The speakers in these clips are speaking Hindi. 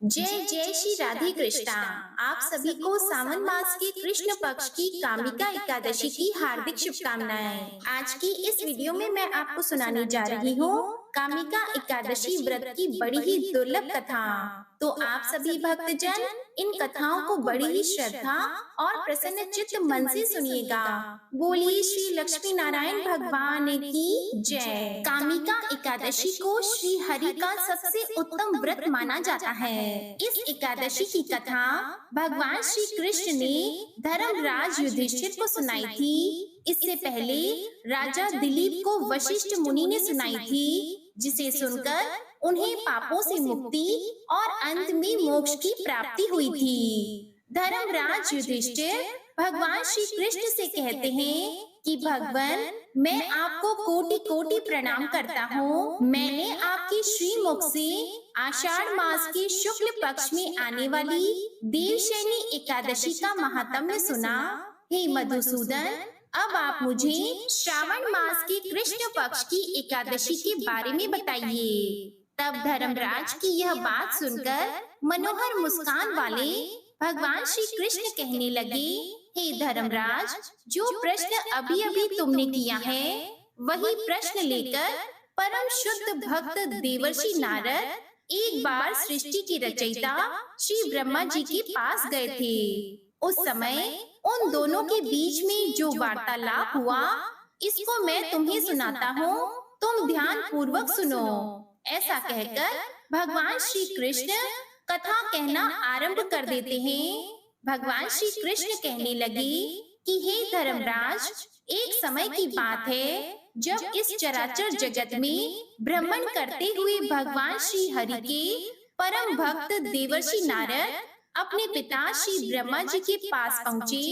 जय जय श्री राधे कृष्णा। आप सभी को सावन मास के कृष्ण पक्ष की कामिका एकादशी की हार्दिक शुभकामनाएं। आज की इस वीडियो में मैं आपको सुनाने जा रही हूँ कामिका एकादशी व्रत की बड़ी ही दुर्लभ कथा। तो आप सभी भक्तजन इन कथाओं को बड़ी ही श्रद्धा और प्रसन्न चित्त मन से सुनिएगा। बोलिए श्री लक्ष्मी नारायण भगवान की जय। कामिका एकादशी को श्री हरि का सबसे उत्तम व्रत माना जाता है। इस एकादशी की कथा भगवान श्री कृष्ण ने धर्मराज युधिष्ठिर को सुनाई थी। इससे पहले राजा दिलीप को वशिष्ठ मुनि ने सुनाई थी, जिसे सुनकर उन्हें पापों से मुक्ति और अंत में मोक्ष की प्राप्ति हुई थी। धर्मराज युधिष्ठिर भगवान श्री कृष्ण से कहते हैं कि भगवान, मैं आपको कोटि कोटि प्रणाम करता हूँ। मैंने आपके श्रीमुख से आषाढ़ मास के शुक्ल पक्ष में आने वाली देवशयनी एकादशी का महात्म्य सुना। हे मधुसूदन, अब आप मुझे श्रावण मास के कृष्ण पक्ष की एकादशी के बारे में बताइए। तब धर्मराज की यह बात सुनकर मनोहर मुस्कान वाले भगवान श्री कृष्ण कहने लगे, हे धर्मराज, जो प्रश्न अभी अभी तुमने किया है वही प्रश्न लेकर परम शुद्ध भक्त देवर्षि नारद एक बार सृष्टि की रचयिता श्री ब्रह्मा जी के पास गए थे। उस समय उन दोनों के बीच में जो वार्तालाप हुआ, इसको मैं तुम्हें सुनाता हूँ, तुम ध्यान पूर्वक सुनो। ऐसा कहकर भगवान श्री कृष्ण कथा कहना आरंभ कर देते हैं। भगवान श्री कृष्ण कहने लगे कि हे धर्मराज, एक समय की बात है जब इस चराचर जगत में भ्रमण करते हुए भगवान श्री हरि के परम भक्त देवर्षि नारद अपने पिता श्री ब्रह्मा जी के पास पहुँचे।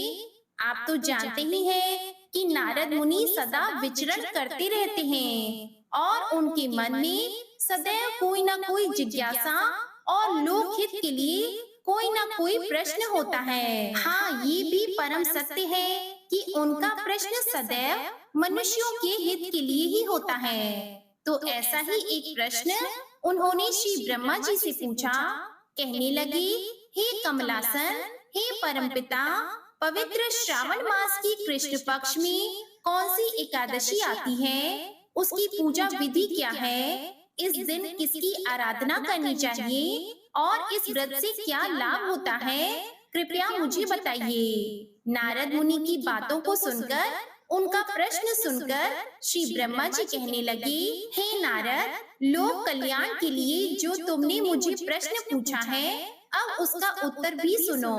आप तो जानते ही हैं कि नारद मुनि सदा विचरण करते रहते हैं और उनके मन में सदैव कोई न कोई जिज्ञासा और लोकहित के लिए कोई ना कोई प्रश्न होता है। हाँ, ये भी परम सत्य है कि उनका प्रश्न सदैव मनुष्यों के हित के लिए ही होता है। तो ऐसा ही एक प्रश्न उन्होंने श्री ब्रह्मा जी से पूछा। कहने लगे, हे कमलासन, हे परमपिता, पवित्र श्रावण मास की कृष्ण पक्ष में कौन सी एकादशी आती है? उसकी पूजा विधि क्या है? इस दिन किसकी आराधना करनी चाहिए और इस व्रत से क्या लाभ होता है? कृपया मुझे बताइए। नारद मुनि की बातों को सुनकर, उनका प्रश्न सुनकर श्री ब्रह्मा जी कहने लगे, हे नारद, लोक कल्याण के लिए जो तुमने मुझे प्रश्न पूछा है, अब उसका उत्तर भी सुनो।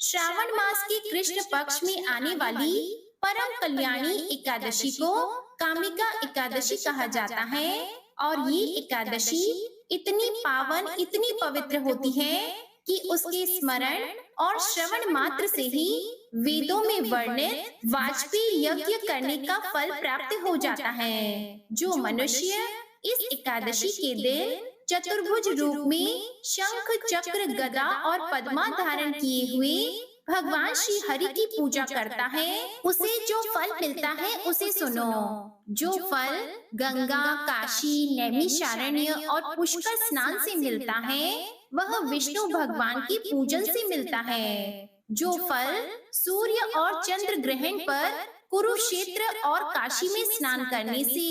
श्रावण मास के कृष्ण पक्ष में आने वाली परम कल्याणी एकादशी को कामिका एकादशी कहा जाता है और ये एकादशी इतनी पावन, इतनी पवित्र होती है कि उसके स्मरण और श्रवण मात्र से ही वेदों में वर्णित वाजपेयी यज्ञ करने का फल प्राप्त हो जाता है। जो मनुष्य इस एकादशी के दिन चतुर्भुज रूप में शंख, चक्र, गदा और पद्मा धारण किए हुए भगवान श्री हरि की पूजा करता है, उसे जो फल मिलता है उसे सुनो। जो फल गंगा, काशी, नैमिषारण्य और पुष्कर स्नान से मिलता है, वह विष्णु भगवान के पूजन से मिलता है। जो फल सूर्य और चंद्र ग्रहण पर कुरुक्षेत्र और काशी में स्नान करने से,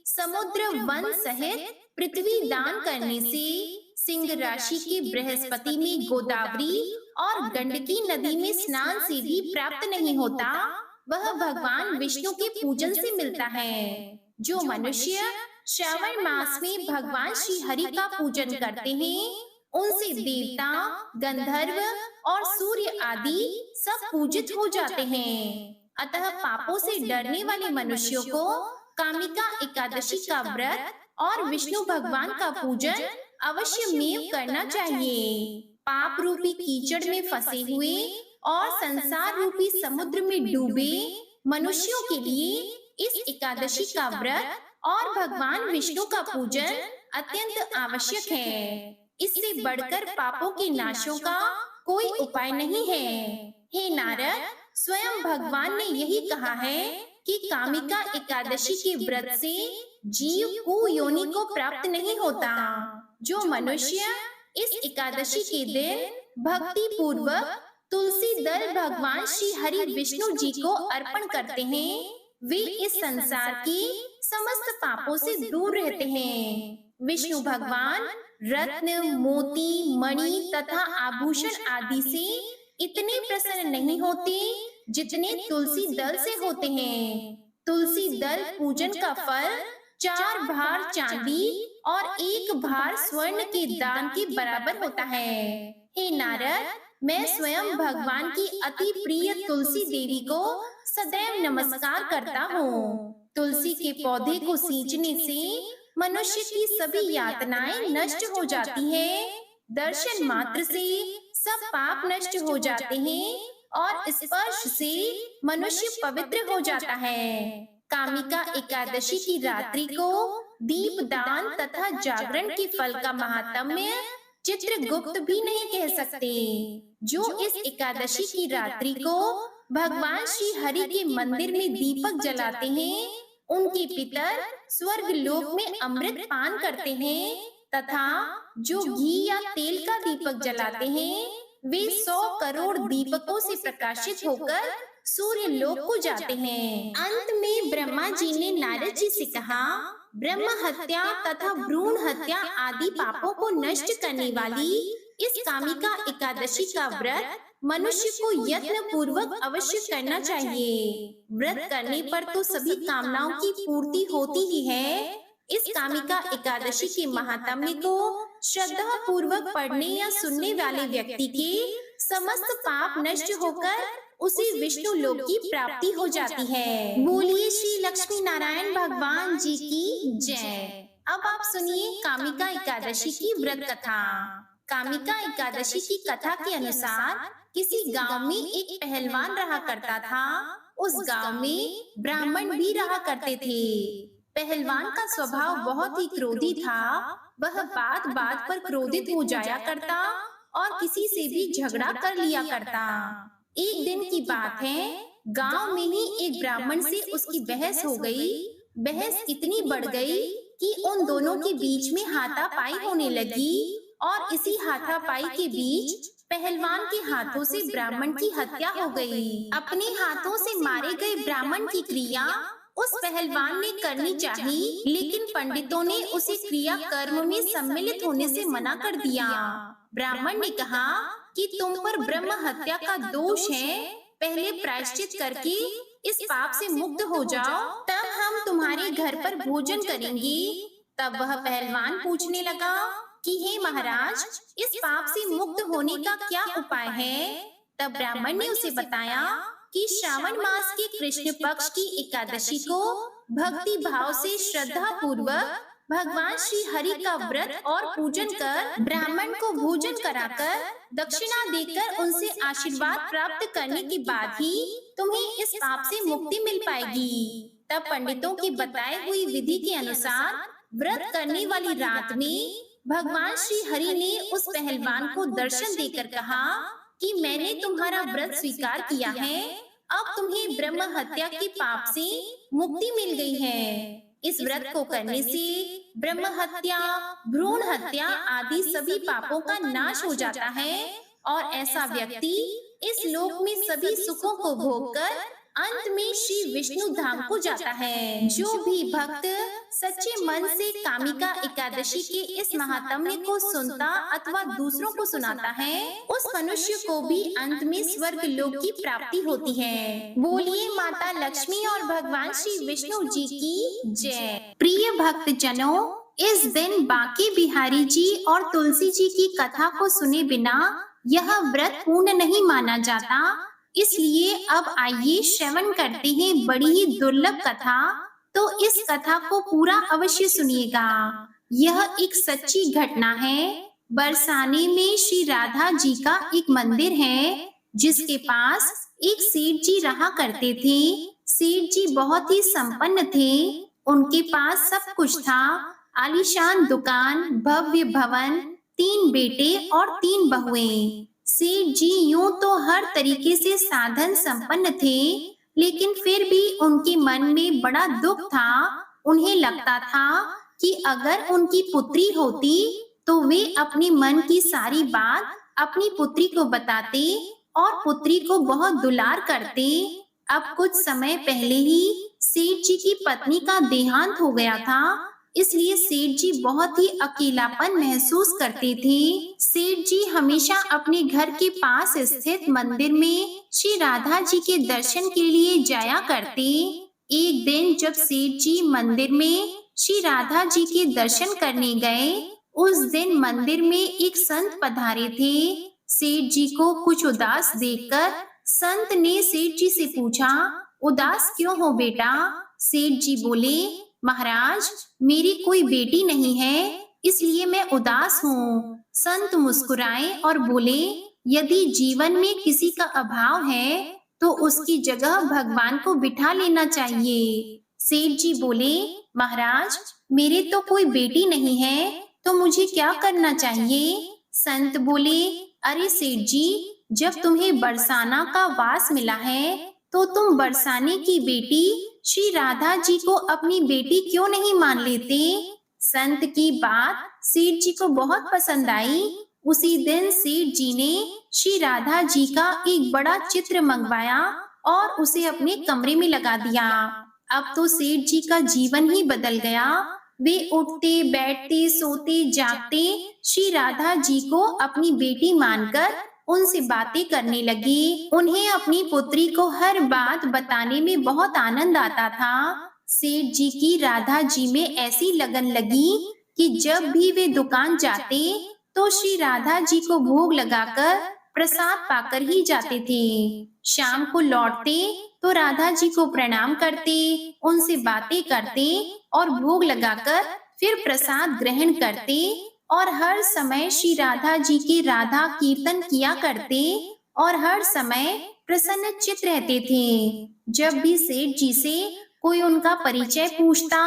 समुद्र वन सहित पृथ्वी दान करने से, सिंह राशि के बृहस्पति में गोदावरी और गंडकी नदी में स्नान से भी प्राप्त नहीं होता, वह भगवान विष्णु के पूजन से मिलता है। जो मनुष्य श्रावण मास में भगवान श्री हरि का पूजन करते हैं, उनसे देवता, गंधर्व और सूर्य आदि सब पूजित हो जाते हैं। अतः पापों से डरने वाले मनुष्यों को कामिका एकादशी का व्रत और विष्णु भगवान का पूजन अवश्य में करना चाहिए। पाप रूपी कीचड़ में फंसे हुए और संसार रूपी समुद्र में डूबे मनुष्यों के लिए इस एकादशी का व्रत और भगवान विष्णु का पूजन अत्यंत आवश्यक है। इससे बढ़कर पापों के नाशों का कोई उपाय नहीं है। हे नारद, स्वयं भगवान ने यही कहा है कि कामिका एकादशी के व्रत से जीव कुयोनि को प्राप्त नहीं होता। जो मनुष्य इस एकादशी के दिन भक्ति पूर्वक तुलसी दल भगवान श्री हरि विष्णु जी को अर्पण करते हैं। वे इस संसार के समस्त पापों से दूर रहते हैं। विष्णु भगवान रत्न, मोती, मणि तथा आभूषण आदि से इतने प्रसन्न नहीं होते जितने तुलसी दल से होते हैं। तुलसी दल पूजन का फल 4 भार चांदी और 1 भार स्वर्ण के दान के बराबर होता है। हे नारद, मैं स्वयं भगवान की अति प्रिय तुलसी देवी को सदैव नमस्कार करता हूँ। तुलसी के पौधे को सींचने से मनुष्य की सभी यातनाएं नष्ट हो जाती है। दर्शन मात्र से सब पाप नष्ट हो जाते हैं और स्पर्श से मनुष्य पवित्र हो जाता है। कामिका एकादशी की रात्रि को दीप दान तथा जागरण के फल का महात्म्य चित्रगुप्त भी नहीं कह सकते। जो इस एकादशी की रात्रि को भगवान श्री हरि के मंदिर में दीपक जलाते हैं, उनके पितर स्वर्ग लोक में अमृत पान करते हैं तथा जो घी या तेल का दीपक जलाते हैं, वे 100 करोड़ दीपकों से प्रकाशित होकर सूर्य लोक को जाते हैं। अंत में ब्रह्मा जी ने नारद जी से कहा, ब्रह्म हत्या तथा भ्रूण हत्या आदि पापों को नष्ट करने वाली इस कामिका एकादशी का व्रत मनुष्य को यत्न पूर्वक अवश्य करना चाहिए। व्रत करने पर तो सभी कामनाओं की पूर्ति होती ही है। इस कामिका एकादशी के महात्म्य को श्रद्धा पूर्वक पढ़ने या सुनने वाले व्यक्ति के समस्त पाप नष्ट होकर उसे विष्णु लोक की प्राप्ति हो जाती है। बोलिए श्री लक्ष्मी नारायण भगवान जी की जय। अब आप सुनिए कामिका एकादशी की व्रत कथा। कामिका एकादशी की कथा के अनुसार किसी गांव में एक पहलवान रहा करता था। उस गांव में ब्राह्मण भी रहा करते थे। पहलवान का स्वभाव बहुत ही क्रोधी था। वह बात बात पर क्रोधित हो जाया करता और किसी से भी झगड़ा कर लिया करता। एक दिन की बात है, गांव में ही एक ब्राह्मण से उसकी बहस हो गई। बहस इतनी बढ़ गई कि उन दोनों के बीच में हाथापाई होने लगी और इसी हाथापाई के बीच पहलवान के हाथों से ब्राह्मण की हत्या हो गई। अपने हाथों से मारे गए ब्राह्मण की क्रिया उस पहलवान ने करनी चाहिए, लेकिन पंडितों ने उसे क्रिया कर्म में सम्मिलित होने से मना कर दिया। ब्राह्मण ने कहा कि तुम पर ब्रह्म हत्या का दोष है, पहले प्रायश्चित करके इस पाप से मुक्त हो जाओ, तब हम तुम्हारे घर पर भोजन करेंगे। तब वह पहलवान पूछने लगा कि हे महाराज, इस पाप से मुक्त होने का क्या उपाय है? तब ब्राह्मण ने उसे बताया कि श्रावण मास के कृष्ण पक्ष की एकादशी को भक्ति भाव से श्रद्धा पूर्वक भगवान श्री हरि का व्रत और पूजन कर ब्राह्मण को भोजन कराकर दक्षिणा देकर उनसे आशीर्वाद प्राप्त करने के बाद ही तुम्हें इस पाप से मुक्ति मिल पाएगी। तब पंडितों की बताई हुई विधि के अनुसार व्रत करने वाली रात में भगवान श्री हरि ने उस पहलवान को दर्शन देकर कहा कि मैंने तुम्हारा व्रत स्वीकार किया है, अब तुम्हें ब्रह्म हत्या के पाप से मुक्ति मिल गई है। इस व्रत को करने से ब्रह्म हत्या, भ्रूण हत्या आदि सभी पापों का नाश हो जाता है और ऐसा व्यक्ति इस लोक में सभी सुखों को भोगकर अंत में श्री विष्णु धाम को जाता है। जो भी भक्त सच्चे मन से कामिका एकादशी के इस महात्म्य को सुनता अथवा दूसरों को सुनाता है, उस मनुष्य को भी अंत में स्वर्ग लोक की प्राप्ति होती है। बोलिए माता लक्ष्मी और भगवान श्री विष्णु जी की जय। प्रिय भक्त जनों, इस दिन बांके बिहारी जी और तुलसी जी की कथा को सुने बिना यह व्रत पूर्ण नहीं माना जाता। इसलिए अब आइए श्रवण करते हैं बड़ी ही दुर्लभ कथा। तो इस कथा को पूरा अवश्य सुनिएगा। यह एक सच्ची घटना है। बरसाने में श्री राधा जी का एक मंदिर है, जिसके पास एक सेठ जी रहा करते थे। सेठ जी बहुत ही संपन्न थे। उनके पास सब कुछ था, आलीशान दुकान, भव्य भवन, 3 बेटे और 3 बहुएं। सेठ जी यूं तो हर तरीके से साधन संपन्न थे, लेकिन फिर भी उनके मन में बड़ा दुख था। उन्हें लगता था कि अगर उनकी पुत्री होती तो वे अपने मन की सारी बात अपनी पुत्री को बताते और पुत्री को बहुत दुलार करते। अब कुछ समय पहले ही सेठ जी की पत्नी का देहांत हो गया था, इसलिए सेठ जी बहुत ही अकेलापन महसूस करते थे। सेठ जी हमेशा अपने घर के पास स्थित मंदिर में श्री राधा जी के दर्शन के लिए जाया करते। एक दिन जब सेठ जी मंदिर में श्री राधा जी के दर्शन करने गए, उस दिन मंदिर में एक संत पधारे थे। सेठ जी को कुछ उदास देखकर संत ने सेठ जी से पूछा, उदास क्यों हो बेटा? सेठ जी बोले, महाराज, मेरी कोई बेटी नहीं है, इसलिए मैं उदास हूँ। संत मुस्कुराए और बोले, यदि जीवन में किसी का अभाव है तो उसकी जगह भगवान को बिठा लेना चाहिए। सेठ जी बोले, महाराज, मेरे तो कोई बेटी नहीं है, तो मुझे क्या करना चाहिए? संत बोले, अरे सेठ जी, जब तुम्हें बरसाना का वास मिला है, तो तुम बरसाने की बेटी श्री राधा जी को अपनी बेटी क्यों नहीं मान लेते? संत की बात सेठ जी को बहुत पसंद आई। उसी दिन सेठ जी ने श्री राधा जी का एक बड़ा चित्र मंगवाया और उसे अपने कमरे में लगा दिया। अब तो सेठ जी का जीवन ही बदल गया। वे उठते, बैठते, सोते, जागते श्री राधा जी को अपनी बेटी मानकर उनसे बातें करने लगी। उन्हें अपनी पुत्री को हर बात बताने में बहुत आनंद आता था। सेठ जी की राधा जी में ऐसी लगन लगी कि जब भी वे दुकान जाते तो श्री राधा जी को भोग लगाकर प्रसाद पाकर ही जाते थे। शाम को लौटते तो राधा जी को प्रणाम करते, उनसे बातें करते और भोग लगाकर फिर प्रसाद ग्रहण करते और हर समय श्री राधा जी के राधा कीर्तन किया करते और हर समय प्रसन्न चित्त रहते थे। जब भी सेठ जी से कोई उनका परिचय पूछता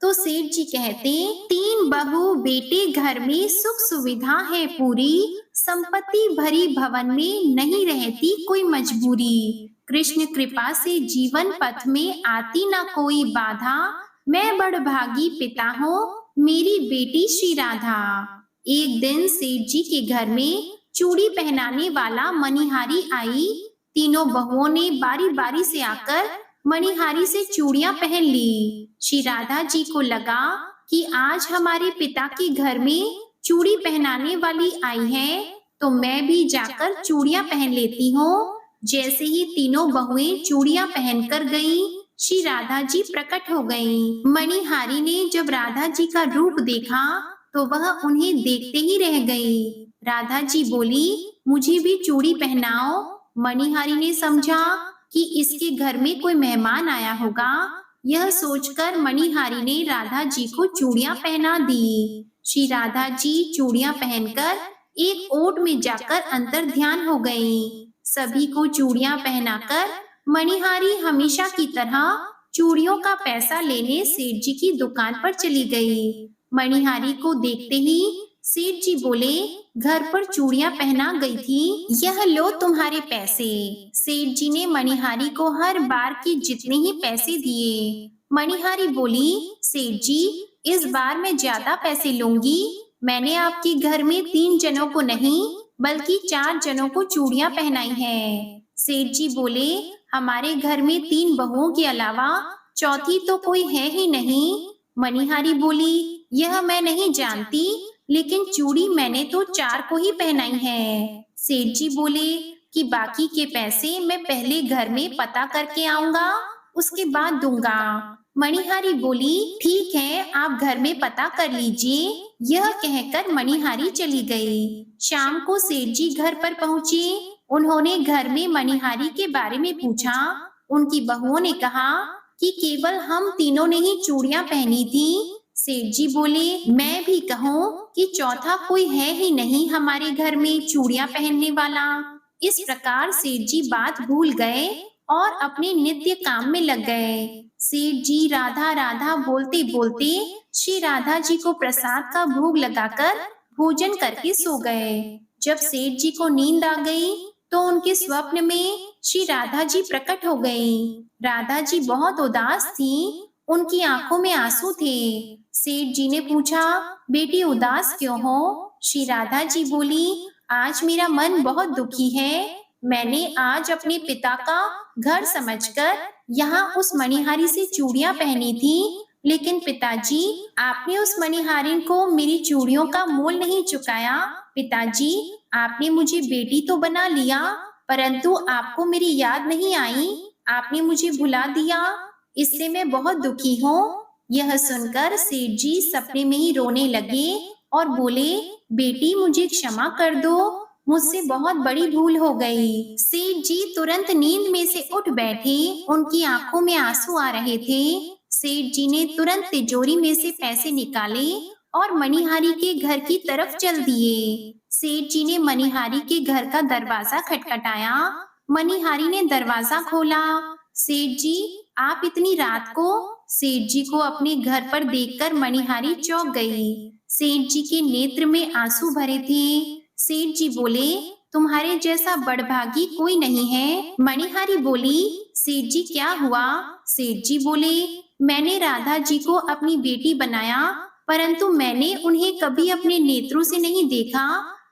तो सेठ जी कहते, 3 बहू बेटे घर में सुख सुविधा है पूरी, संपत्ति भरी भवन में नहीं रहती कोई मजबूरी। कृष्ण कृपा से जीवन पथ में आती ना कोई बाधा, मैं बड़भागी पिता हूँ मेरी बेटी श्री राधा। एक दिन सेठ जी के घर में चूड़ी पहनाने वाला मणिहारी आई। तीनों बहुओं ने बारी बारी से आकर मणिहारी से चूड़ियां पहन ली। श्री राधा जी को लगा कि आज हमारे पिता के घर में चूड़ी पहनाने वाली आई है, तो मैं भी जाकर चूड़ियां पहन लेती हूँ। जैसे ही तीनों बहुएं चूड़ियां पहनकर गईं, श्री राधा जी प्रकट हो गईं। मणिहारी ने जब राधा जी का रूप देखा तो वह उन्हें देखते ही रह गई। राधा जी बोली, मुझे भी चूड़ी पहनाओ। मणिहारी ने समझा कि इसके घर में कोई मेहमान आया होगा। यह सोचकर मणिहारी ने राधा जी को चूड़ियां पहना दी। श्री राधा जी चूड़ियां पहनकर एक ओट में जाकर अंतर ध्यान हो गईं। सभी को चूड़ियां पहनाकर मणिहारी हमेशा की तरह चूड़ियों का पैसा लेने सेठ जी की दुकान पर चली गई। मणिहारी को देखते ही सेठ जी बोले, घर पर चूड़ियां पहना गई थी, यह लो तुम्हारे पैसे। सेठ जी ने मणिहारी को हर बार के जितने ही पैसे दिए। मणिहारी बोली, सेठ जी, इस बार मैं ज्यादा पैसे लूंगी। मैंने आपके घर में 3 जनों को नहीं बल्कि 4 जनों को चूड़ियां पहनाई है। सेठ जी बोले, हमारे घर में 3 बहुओं के अलावा चौथी तो कोई है ही नहीं। मणिहारी बोली, यह मैं नहीं जानती, लेकिन चूड़ी मैंने तो 4 को ही पहनाई है। सेठ जी बोले कि बाकी के पैसे मैं पहले घर में पता करके आऊंगा, उसके बाद दूंगा। मणिहारी बोली, ठीक है, आप घर में पता कर लीजिए। यह कहकर मणिहारी चली गई। शाम को सेठ जी घर पर पहुँचे। उन्होंने घर में मणिहारी के बारे में पूछा। उनकी बहुओं ने कहा कि केवल हम तीनों ने ही चूड़ियां पहनी थी। सेठ जी बोले, मैं भी कहूँ कि चौथा कोई है ही नहीं हमारे घर में चूड़ियां पहनने वाला। इस प्रकार सेठ जी बात भूल गए और अपने नित्य काम में लग गए। सेठ जी राधा राधा बोलते बोलते श्री राधा जी को प्रसाद का भोग लगाकर भोजन करके सो गए। जब सेठ जी को नींद आ गई तो उनके स्वप्न में श्री राधा जी प्रकट हो गईं। राधा जी बहुत उदास थीं, उनकी आंखों में आंसू थे। सेठ जी ने पूछा, बेटी उदास क्यों हो? श्री राधा जी बोली, आज मेरा मन बहुत दुखी है। मैंने आज अपने पिता का घर समझकर यहाँ उस मणिहारी से चूड़ियां पहनी थी, लेकिन पिताजी, आपने उस मणिहारिन को मेरी चूड़ियों का मोल नहीं चुकाया। पिताजी, आपने मुझे बेटी तो बना लिया, परंतु आपको मेरी याद नहीं आई, आपने मुझे भुला दिया। इससे मैं बहुत दुखी हूँ। यह सुनकर सेठ जी सपने में ही रोने लगे और बोले, बेटी मुझे क्षमा कर दो, मुझसे बहुत बड़ी भूल हो गई। सेठ जी तुरंत नींद में से उठ बैठे, उनकी आंखों में आंसू आ रहे थे। सेठ जी ने तुरंत तिजोरी में से पैसे निकाले और मणिहारी के घर की तरफ चल दिए। सेठ जी ने मणिहारी के घर का दरवाजा खटखटाया। मणिहारी ने दरवाजा खोला। सेठ जी, आप इतनी रात को? सेठ जी को अपने घर पर देखकर मणिहारी चौंक गई। सेठ जी के नेत्र में आंसू भरे थे। सेठ जी बोले, तुम्हारे जैसा बड़भागी कोई नहीं है। मणिहारी बोली, सेठ जी क्या हुआ? सेठ जी बोले, मैंने राधा जी को अपनी बेटी बनाया, परंतु मैंने उन्हें कभी अपने नेत्रों से नहीं देखा,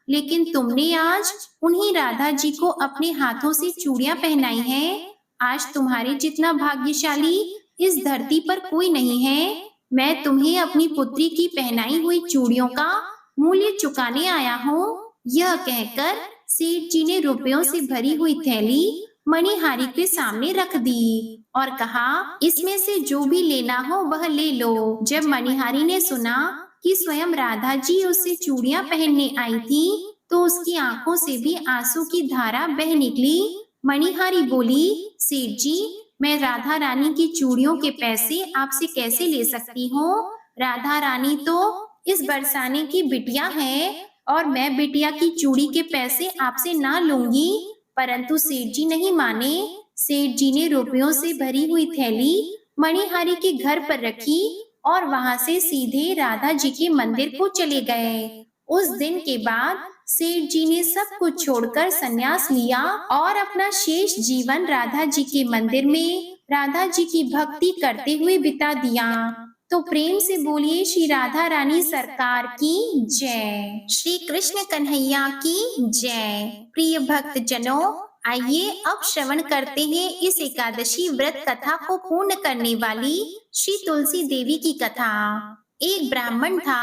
लेकिन तुमने आज उन्हीं राधा जी को अपने हाथों से चूड़ियां पहनाई हैं। आज तुम्हारे जितना भाग्यशाली इस धरती पर कोई नहीं है। मैं तुम्हें अपनी पुत्री की पहनाई हुई चूड़ियों का मूल्य चुकाने आया हूँ। यह कहकर सेठ जी ने रुपयों से भरी हुई थैली मणिहारी के सामने रख दी और कहा, इसमें से जो भी लेना हो वह ले लो। जब मणिहारी ने सुना कि स्वयं राधा जी उससे चूड़ियां पहनने आई थी, तो उसकी आंखों से भी आंसू की धारा बह निकली। मणिहारी बोली, सेठ जी, मैं राधा रानी की चूड़ियों के पैसे आपसे कैसे ले सकती हूँ? राधा रानी तो इस बरसाने की बिटिया है और मैं बिटिया की चूड़ी के पैसे आपसे ना लूंगी। परंतु सेठ जी नहीं माने। सेठ जी ने रुपयों से भरी हुई थैली मणिहारी के घर पर रखी और वहां से सीधे राधा जी के मंदिर को चले गए। उस दिन के बाद सेठ जी ने सब कुछ छोड़कर संन्यास लिया और अपना शेष जीवन राधा जी के मंदिर में राधा जी की भक्ति करते हुए बिता दिया। तो प्रेम से बोलिए श्री राधा रानी सरकार की जय। श्री कृष्ण कन्हैया की जय। प्रिय भक्त जनों, आइए अब श्रवण करते हैं इस एकादशी व्रत कथा को पूर्ण करने वाली श्री तुलसी देवी की कथा। एक ब्राह्मण था,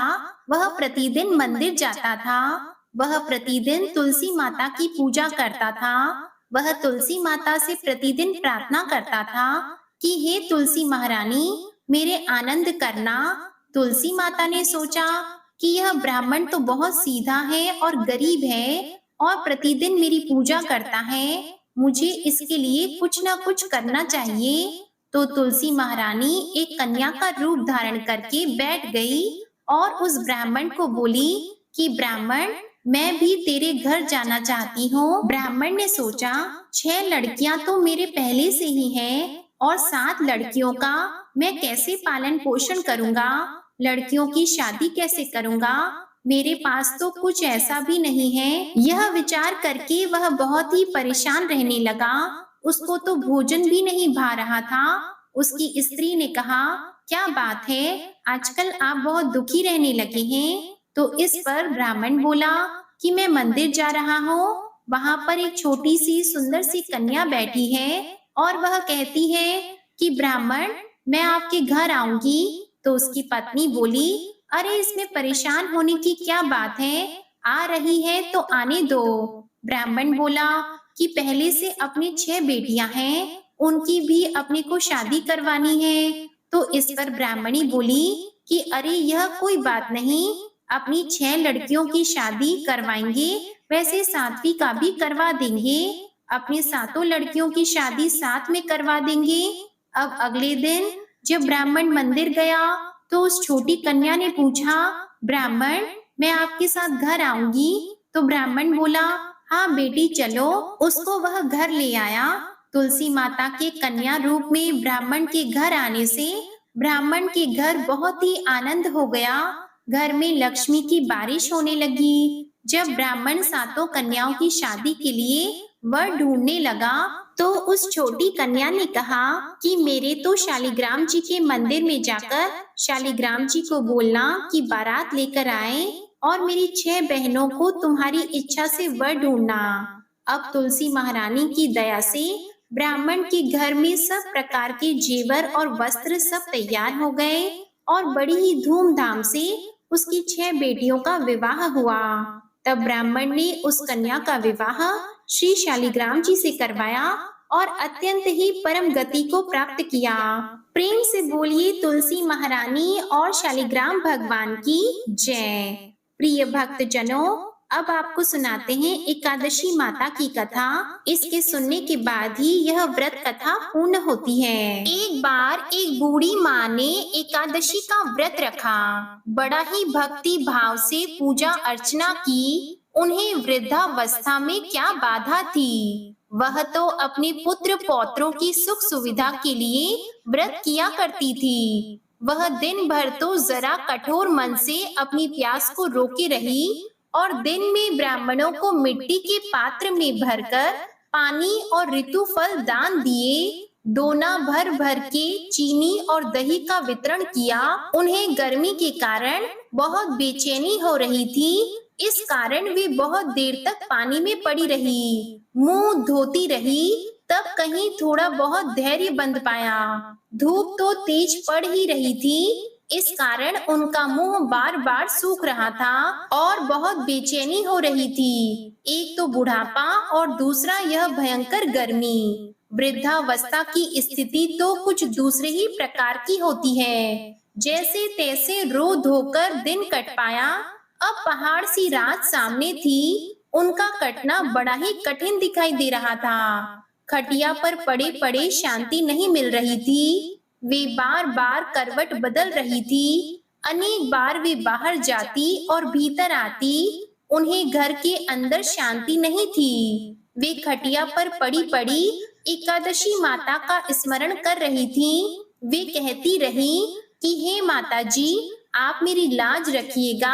वह प्रतिदिन मंदिर जाता था। वह प्रतिदिन तुलसी माता की पूजा करता था। वह तुलसी माता से प्रतिदिन प्रार्थना करता था कि हे तुलसी महारानी, मेरे आनंद करना। तुलसी माता ने सोचा कि यह ब्राह्मण तो बहुत सीधा है और गरीब है और प्रतिदिन मेरी पूजा करता है, मुझे इसके लिए कुछ न कुछ करना चाहिए। तो तुलसी महारानी एक कन्या का रूप धारण करके बैठ गई और उस ब्राह्मण को बोली कि ब्राह्मण, मैं भी तेरे घर जाना चाहती हूँ। ब्राह्मण ने सोचा, 6 लड़कियां तो मेरे पहले से ही हैं और 7 लड़कियों का मैं कैसे पालन पोषण करूंगा, लड़कियों की शादी कैसे करूंगा, मेरे पास तो कुछ ऐसा भी नहीं है। यह विचार करके वह बहुत ही परेशान रहने लगा। उसको तो भोजन भी नहीं भा रहा था। उसकी स्त्री ने कहा, क्या बात है, आजकल आप बहुत दुखी रहने लगे हैं। तो इस पर ब्राह्मण बोला कि मैं मंदिर जा रहा हूँ, वहाँ पर एक छोटी सी सुंदर सी कन्या बैठी है और वह कहती है कि ब्राह्मण, मैं आपके घर आऊंगी। तो उसकी पत्नी बोली, अरे इसमें परेशान होने की क्या बात है, आ रही है तो आने दो। ब्राह्मण बोला कि पहले से अपनी 6 बेटियां हैं, उनकी भी अपने को शादी करवानी है। तो इस पर ब्राह्मणी बोली कि अरे यह कोई बात नहीं, अपनी 6 लड़कियों की शादी करवाएंगे, वैसे 7वीं का भी करवा देंगे, अपनी 7 लड़कियों की शादी साथ में करवा देंगे। अब अगले दिन जब ब्राह्मण मंदिर गया तो उस छोटी कन्या ने पूछा, ब्राह्मण, मैं आपके साथ घर आऊंगी। तो ब्राह्मण बोला, हाँ बेटी चलो। उसको वह घर ले आया। तुलसी माता के कन्या रूप में ब्राह्मण के घर आने से ब्राह्मण के घर बहुत ही आनंद हो गया। घर में लक्ष्मी की बारिश होने लगी। जब ब्राह्मण 7 कन्याओं की शादी के लिए वर ढूंढने लगा तो उस छोटी कन्या ने कहा कि मेरे तो शालिग्राम जी के मंदिर में जाकर शालिग्राम जी को बोलना कि बारात लेकर आए और मेरी 6 बहनों को तुम्हारी इच्छा से वर ढूंढना। अब तुलसी महारानी की दया से ब्राह्मण के घर में सब प्रकार के जेवर और वस्त्र सब तैयार हो गए और बड़ी ही धूमधाम से उसकी 6 बेटियों का विवाह हुआ। तब ब्राह्मण ने उस कन्या का विवाह श्री शालिग्राम जी से करवाया और अत्यंत ही परम गति को प्राप्त किया। प्रेम से बोलिए तुलसी महारानी और शालिग्राम भगवान की जय। प्रिय भक्त जनों, अब आपको सुनाते हैं एकादशी माता की कथा। इसके सुनने के बाद ही यह व्रत कथा पूर्ण होती है। एक बार एक बूढ़ी माँ ने एकादशी का व्रत रखा। बड़ा ही भक्ति भाव से पूजा अर्चना की। उन्हें वृद्धावस्था में क्या बाधा थी, वह तो अपने पुत्र पौत्रों की सुख सुविधा के लिए व्रत किया करती थी। वह दिन भर तो जरा कठोर मन से अपनी प्यास को रोके रही और दिन में ब्राह्मणों को मिट्टी के पात्र में भरकर पानी और ऋतु फल दान दिए। दोना भर भर के चीनी और दही का वितरण किया। उन्हें गर्मी के कारण बहुत बेचैनी हो रही थी, इस कारण वे बहुत देर तक पानी में पड़ी रही, मुंह धोती रही। तब कहीं थोड़ा बहुत धैर्य बंध पाया। धूप तो तेज पड़ ही रही थी, इस कारण उनका मुंह बार बार सूख रहा था और बहुत बेचैनी हो रही थी। एक तो बुढ़ापा और दूसरा यह भयंकर गर्मी। वृद्धावस्था की स्थिति तो कुछ दूसरे ही प्रकार की होती है। जैसे तैसे रो धोकर दिन कट पाया। अब पहाड़ सी रात सामने थी, उनका कटना बड़ा ही कठिन दिखाई दे रहा था। खटिया पर पड़े पड़े शांति नहीं मिल रही थी। वे बार बार करवट बदल रही थी। अनेक बार वे बाहर जाती और भीतर आती। उन्हें घर के अंदर शांति नहीं थी। वे खटिया पर पड़ी पड़ी एकादशी माता का स्मरण कर रही थी। वे कहती रही कि हे माता जी, आप मेरी लाज रखिएगा,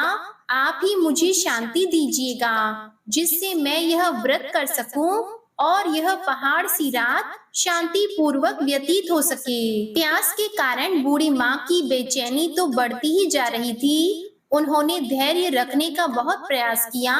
आप ही मुझे शांति दीजिएगा, जिससे मैं यह व्रत कर सकूं और यह पहाड़ सी रात शांति पूर्वक व्यतीत हो सके। प्यास के कारण बूढ़ी माँ की बेचैनी तो बढ़ती ही जा रही थी। उन्होंने धैर्य रखने का बहुत प्रयास किया,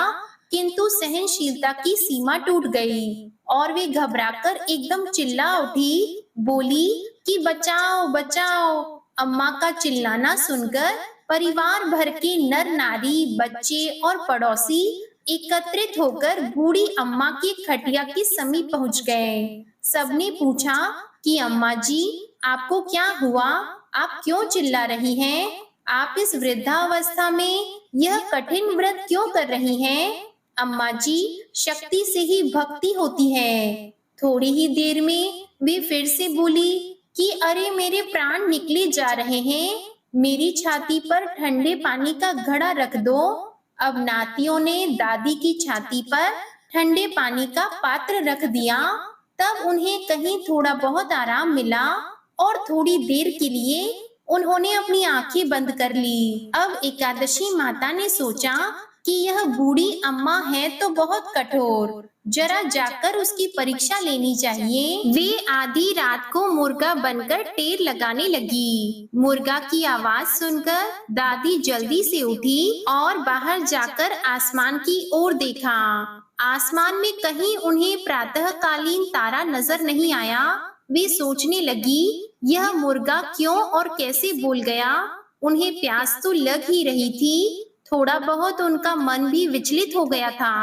किंतु सहनशीलता की सीमा टूट गई और वे घबराकर एकदम चिल्ला उठी। बोली कि बचाओ बचाओ। अम्मा का चिल्लाना सुनकर परिवार भर के नर नारी, बच्चे और पड़ोसी एकत्रित होकर बूढ़ी अम्मा की खटिया के समीप पहुंच गए। सबने पूछा कि अम्मा जी, आपको क्या हुआ? आप क्यों चिल्ला रही हैं? आप इस वृद्धावस्था में यह कठिन व्रत क्यों कर रही हैं? अम्मा जी, शक्ति से ही भक्ति होती है। थोड़ी ही देर में वे फिर से बोली कि अरे मेरे प्राण निकले जा रहे हैं, मेरी छाती पर ठंडे पानी का घड़ा रख दो। अब नातियों ने दादी की छाती पर ठंडे पानी का पात्र रख दिया। तब उन्हें कहीं थोड़ा बहुत आराम मिला और थोड़ी देर के लिए उन्होंने अपनी आंखें बंद कर ली। अब एकादशी माता ने सोचा कि यह बूढ़ी अम्मा है तो बहुत कठोर, जरा जाकर उसकी परीक्षा लेनी चाहिए। वे आधी रात को मुर्गा बनकर टेर लगाने लगी। मुर्गा की आवाज सुनकर दादी जल्दी से उठी और बाहर जाकर आसमान की ओर देखा। आसमान में कहीं उन्हें प्रातःकालीन तारा नजर नहीं आया। वे सोचने लगी, यह मुर्गा क्यों और कैसे बोल गया? उन्हें प्यास तो लग ही रही थी, थोड़ा बहुत उनका मन भी विचलित हो गया था।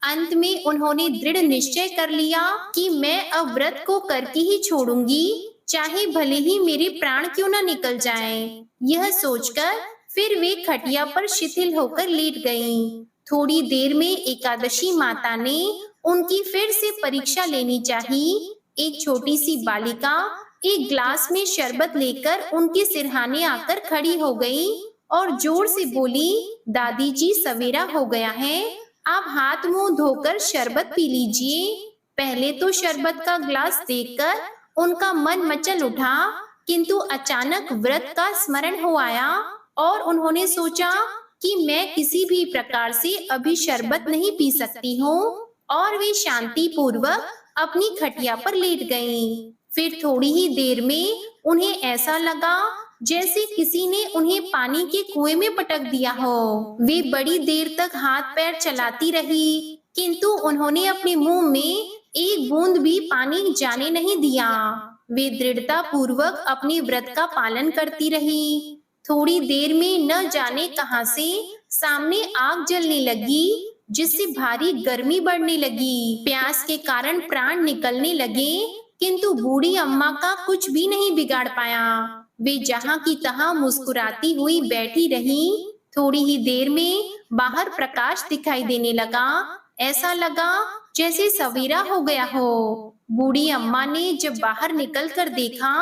अंत में उन्होंने दृढ़ निश्चय कर लिया कि मैं अब व्रत को करके ही छोड़ूंगी, चाहे भले ही मेरे प्राण क्यों न निकल जाएं। यह सोचकर फिर वे खटिया पर शिथिल होकर लेट गईं। थोड़ी देर में एकादशी माता ने उनकी फिर से परीक्षा लेनी चाहिए। एक छोटी सी बालिका एक ग्लास में शरबत लेकर उनके सिरहाने आकर खड़ी हो गई और जोर से बोली, दादी जी, सवेरा हो गया है, आप हाथ मुंह धोकर शरबत पी लीजिए। पहले तो शरबत का ग्लास देखकर उनका मन मचल उठा, किंतु अचानक व्रत का स्मरण हो आया और उन्होंने सोचा कि मैं किसी भी प्रकार से अभी शरबत नहीं पी सकती हूँ, और वे शांति पूर्वक अपनी खटिया पर लेट गईं। फिर थोड़ी ही देर में उन्हें ऐसा लगा जैसे किसी ने उन्हें पानी के कुएं में पटक दिया हो। वे बड़ी देर तक हाथ पैर चलाती रही, किंतु उन्होंने अपने मुंह में एक बूंद भी पानी जाने नहीं दिया। वे दृढ़ता पूर्वक अपने व्रत का पालन करती रही। थोड़ी देर में न जाने कहां से सामने आग जलने लगी, जिससे भारी गर्मी बढ़ने लगी। प्यास के कारण प्राण निकलने लगे, किंतु बूढ़ी अम्मा का कुछ भी नहीं बिगाड़ पाया। वे जहां की तहां मुस्कुराती हुई बैठी रही। थोड़ी ही देर में बाहर प्रकाश दिखाई देने लगा। ऐसा लगा जैसे सवेरा हो गया हो। बूढ़ी अम्मा ने जब बाहर निकलकर देखा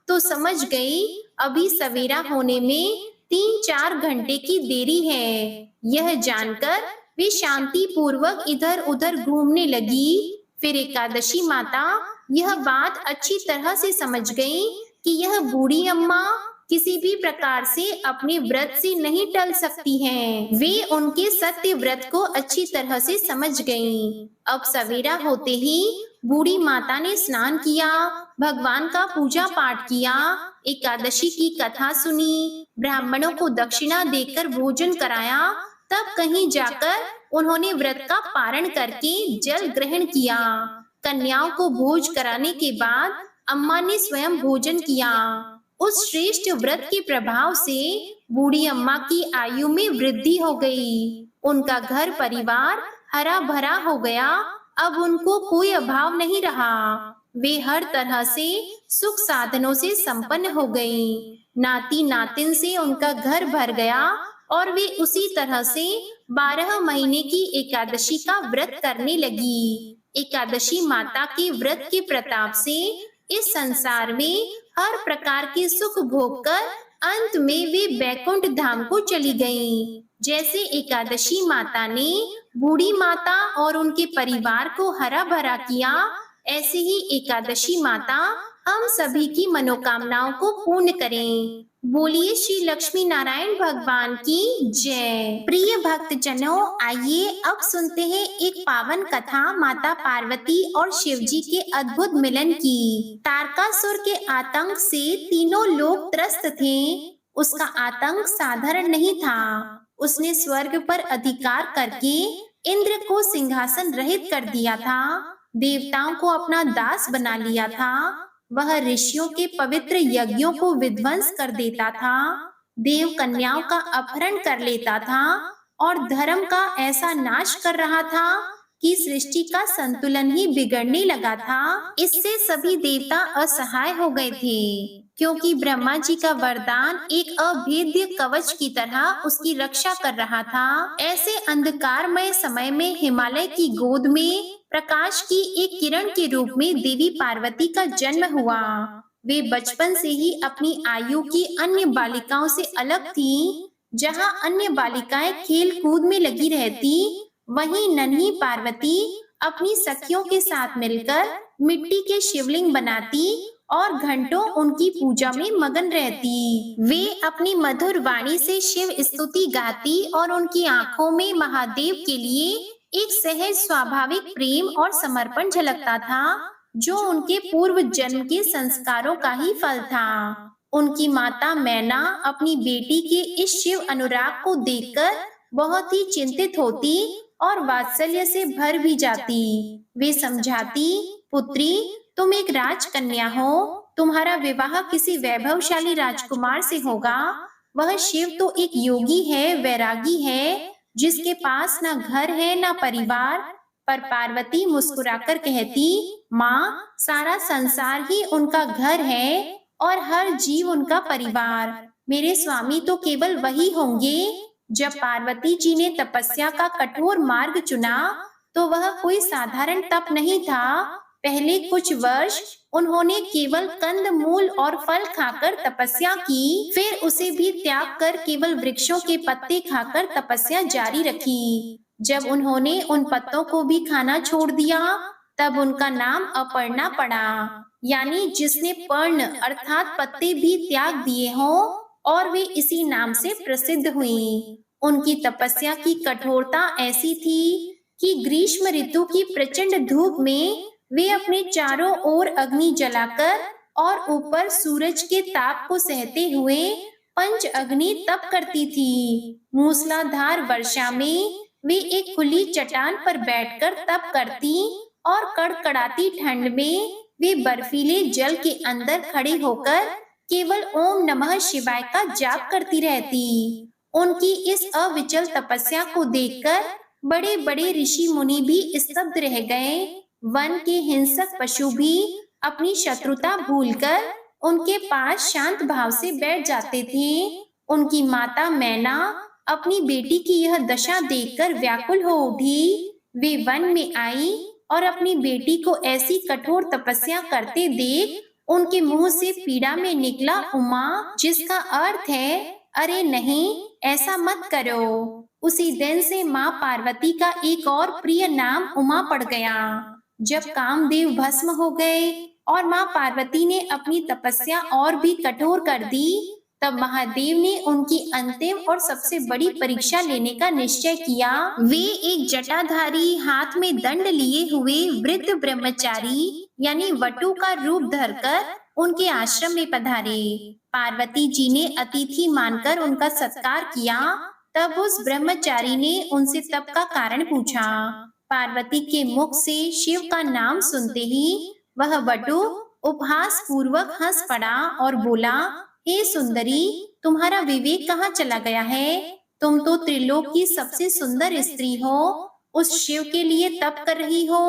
तो समझ गई अभी सवेरा होने में 3-4 घंटे की देरी है। यह जानकर वे शांति पूर्वक इधर उधर घूमने लगी। फिर एकादशी माता यह बात अच्छी तरह से समझ गई कि यह बूढ़ी अम्मा किसी भी प्रकार से अपने व्रत से नहीं टल सकती हैं। वे उनके सत्य व्रत को अच्छी तरह से समझ गईं। अब सवेरा होते ही बूढ़ी माता ने स्नान किया, भगवान का पूजा पाठ किया, एकादशी की कथा सुनी, ब्राह्मणों को दक्षिणा देकर भोजन कराया। तब कहीं जाकर उन्होंने व्रत का पारण करके जल ग्रहण किया। कन्याओं को भोज कराने के बाद अम्मा ने स्वयं भोजन किया। उस श्रेष्ठ व्रत के प्रभाव से बूढ़ी अम्मा की आयु में वृद्धि हो गई। उनका घर परिवार हरा भरा हो गया। अब उनको कोई अभाव नहीं रहा। वे हर तरह से सुख साधनों से संपन्न हो गईं। नाती नातिन से उनका घर भर गया और वे उसी तरह से 12 महीने की एकादशी का व्रत करने लगी। एकादशी माता के व्रत के प्रताप से इस संसार में हर प्रकार के सुख भोग कर अंत में वे बैकुंठ धाम को चली गईं। जैसे एकादशी माता ने बूढ़ी माता और उनके परिवार को हरा भरा किया, ऐसे ही एकादशी माता हम सभी की मनोकामनाओं को पूर्ण करें। बोलिए श्री लक्ष्मी नारायण भगवान की जय। प्रिय भक्त जनों, आइए अब सुनते हैं एक पावन कथा माता पार्वती और शिव जी के अद्भुत मिलन की। तारकासुर के आतंक से तीनों लोग त्रस्त थे। उसका आतंक साधारण नहीं था। उसने स्वर्ग पर अधिकार करके इंद्र को सिंहासन रहित कर दिया था। देवताओं को अपना दास बना लिया था। वह ऋषियों के पवित्र यज्ञों को विध्वंस कर देता था। देव कन्याओं का अपहरण कर लेता था और धर्म का ऐसा नाश कर रहा था कि सृष्टि का संतुलन ही बिगड़ने लगा था। इससे सभी देवता असहाय हो गए थे, क्योंकि ब्रह्मा जी का वरदान एक अभेद्य कवच की तरह उसकी रक्षा कर रहा था। ऐसे अंधकारमय समय में हिमालय की गोद में प्रकाश की एक किरण के रूप में देवी पार्वती का जन्म हुआ। वे बचपन से ही अपनी आयु की अन्य बालिकाओं से अलग थीं। जहां अन्य बालिकाएं खेल कूद में लगी रहती, वहीं नन्ही पार्वती अपनी सखियों के साथ मिलकर मिट्टी के शिवलिंग बनाती और घंटों उनकी पूजा में मगन रहती। वे अपनी मधुर वाणी से शिव स्तुति गाती और उनकी आंखों में महादेव के लिए एक सहज स्वाभाविक प्रेम और समर्पण झलकता था, जो उनके पूर्व जन्म के संस्कारों का ही फल था। उनकी माता मैना अपनी बेटी के इस शिव अनुराग को देखकर बहुत ही चिंतित होती और वात्सल्य से भर भी जाती। वे समझाती, पुत्री, तुम एक राजकन्या हो, तुम्हारा विवाह किसी वैभवशाली राजकुमार से होगा। वह शिव तो एक योगी है, वैरागी है, जिसके पास ना घर है ना परिवार। पर पार्वती मुस्कुराकर कहती, माँ, सारा संसार ही उनका घर है और हर जीव उनका परिवार। मेरे स्वामी तो केवल वही होंगे। जब पार्वती जी ने तपस्या का कठोर मार्ग चुना तो वह कोई साधारण तप नहीं था। पहले कुछ वर्ष उन्होंने केवल कंद मूल और फल खाकर तपस्या की, फिर उसे भी त्याग कर केवल वृक्षों के पत्ते खाकर तपस्या जारी रखी। जब उन्होंने उन पत्तों को भी खाना छोड़ दिया, तब उनका नाम अपर्णा पड़ा, यानी जिसने पर्ण अर्थात पत्ते भी त्याग दिए हों, और वे इसी नाम से प्रसिद्ध हुई। उनकी तपस्या की कठोरता ऐसी थी कि ग्रीष्म ऋतु की प्रचंड धूप में वे अपने चारों ओर अग्नि जलाकर और ऊपर सूरज के ताप को सहते हुए पंच अग्नि तप करती थी। मूसलाधार वर्षा में वे एक खुली चट्टान पर बैठकर तप करती और कड़कड़ाती ठंड में वे बर्फीले जल के अंदर खड़े होकर केवल ओम नमः शिवाय का जाप करती रहती। उनकी इस अविचल तपस्या को देखकर बड़े बड़े ऋषि मुनि भी स्तब्ध रह गए। वन के हिंसक पशु भी अपनी शत्रुता भूलकर उनके पास शांत भाव से बैठ जाते थे। उनकी माता मैना अपनी बेटी की यह दशा देखकर व्याकुल हो उठी। वे वन में आई और अपनी बेटी को ऐसी कठोर तपस्या करते देख उनके मुंह से पीड़ा में निकला उमा, जिसका अर्थ है अरे नहीं, ऐसा मत करो। उसी दिन से माँ पार्वती का एक और प्रिय नाम उमा पड़ गया। जब कामदेव भस्म हो गए और माँ पार्वती ने अपनी तपस्या और भी कठोर कर दी, तब महादेव ने उनकी अंतिम और सबसे बड़ी परीक्षा लेने का निश्चय किया। वे एक जटाधारी, हाथ में दंड लिए हुए वृद्ध ब्रह्मचारी यानी वटु का रूप धरकर उनके आश्रम में पधारे। पार्वती जी ने अतिथि मानकर उनका सत्कार किया। तब उस ब्रह्मचारी ने उनसे तप का कारण पूछा। पार्वती के मुख से शिव का नाम सुनते ही वह वटु उपहास पूर्वक हंस पड़ा और बोला, हे सुंदरी, तुम्हारा विवेक कहाँ चला गया है? तुम तो त्रिलोक की सबसे सुंदर स्त्री हो, उस शिव के लिए तप कर रही हो।